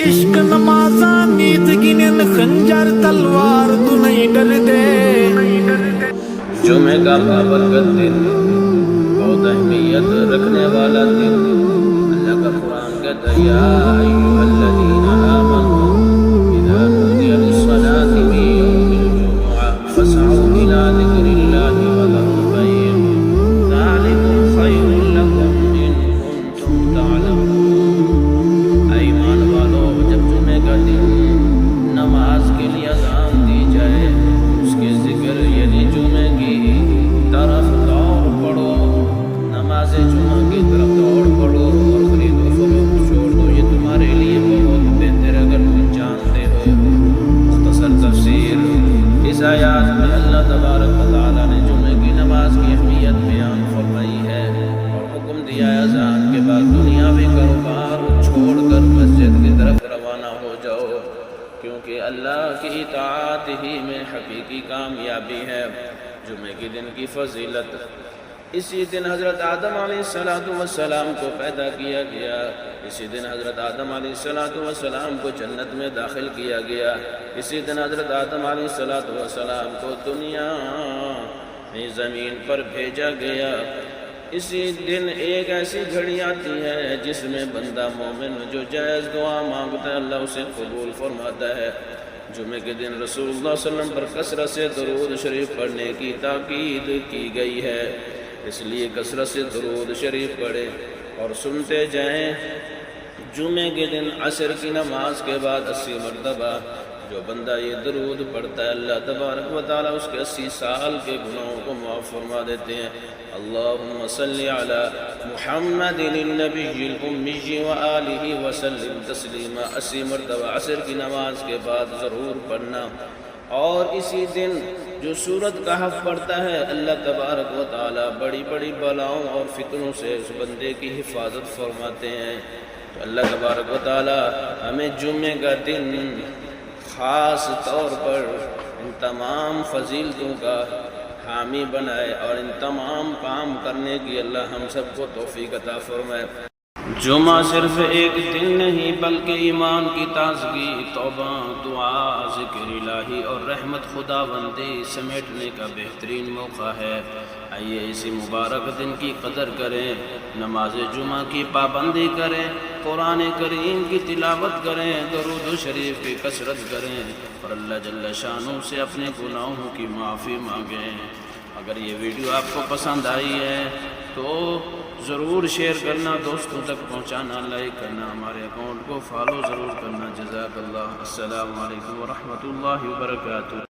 عشق نمازاں نیت گنن خنجر تلوار تو نہیں ڈرتے. جمعے کا بابرکت دن بہت اہمیت رکھنے والا دن. اللہ کا قرآن کہتا ہے یا ایھا الذین آمنوا اذا نودی للصلاۃ من یوم الجمعہ فاسعوا الی ذکر اللہ وذروا البیع ذلکم خیر لکم ان کنتم تعلمون. اے ایمان والو، جب جمعے کا دن نماز کے لیے اذان دی جائے، اس کے ذکر یعنی جمعے کی طرف دوڑ پڑو، نماز جمعہ کی طرف دوڑ پڑو اور خرید و فروخت چھوڑ دو. یہ تمہارے لیے بہت بہتر اگر تم جانتے ہو. مختصر تفسیر. اس آیات میں اللہ تبارک و تعالیٰ نے جمعے کی نماز کی اہمیت بیان فرمائی ہے اور حکم دیا ہے اذان کے بعد دنیاوی کاروبار چھوڑ کر مسجد کی طرف روانہ ہو جاؤ، کیونکہ اللہ کی اطاعت ہی میں حقیقی کامیابی ہے. جمعے کے دن کی فضیلت. اسی دن حضرت آدم علیہ السلام کو پیدا کیا گیا. اسی دن حضرت آدم علیہ السلام کو جنت میں داخل کیا گیا. اسی دن حضرت آدم علیہ السلام کو دنیا میں زمین پر بھیجا گیا. اسی دن ایک ایسی گھڑی آتی ہے جس میں بندہ مومن جو جائز دعا مانگتا ہے اللہ اسے قبول فرماتا ہے. جمعے کے دن رسول اللہ صلی اللہ علیہ وسلم پر کثرت سے درود شریف پڑھنے کی تاکید کی گئی ہے. اس لیے کثرت سے درود شریف پڑھیں اور سنتے جائیں. جمعے کے دن عصر کی نماز کے بعد 80 مرتبہ جو بندہ یہ درود پڑھتا ہے اللہ تبارک و تعالیٰ اس کے 80 سال کے گناہوں کو معاف فرما دیتے ہیں. اللہم صلی علی محمد النبی الامی وآلہ وسلم تسلیما. 80 مرتبہ عصر کی نماز کے بعد ضرور پڑھنا. اور اسی دن جو سورۃ کہف پڑھتا ہے اللہ تبارک و تعالیٰ بڑی بڑی بلاؤں اور فتنوں سے اس بندے کی حفاظت فرماتے ہیں. تو اللہ تبارک و تعالیٰ ہمیں جمعے کا دن خاص طور پر ان تمام فضیلتوں کا حامی بنائے اور ان تمام کام کرنے کی اللہ ہم سب کو توفیق عطا فرمائے. جمعہ صرف ایک دن نہیں بلکہ ایمان کی تازگی، توبہ، دعا، ذکر الہی اور رحمت خدا بندی سمیٹنے کا بہترین موقع ہے. آئیے اسی مبارک دن کی قدر کریں، نماز جمعہ کی پابندی کریں، قرآن کریم کی تلاوت کریں، درود و شریف کی کثرت کریں اور اللہ جل شانہ سے اپنے گناہوں کی معافی مانگیں. اگر یہ ویڈیو آپ کو پسند آئی ہے تو ضرور شیئر کرنا، دوستوں تک پہنچانا، لائک کرنا، ہمارے اکاؤنٹ کو فالو ضرور کرنا. جزاک اللہ. السلام علیکم ورحمۃ اللہ وبرکاتہ.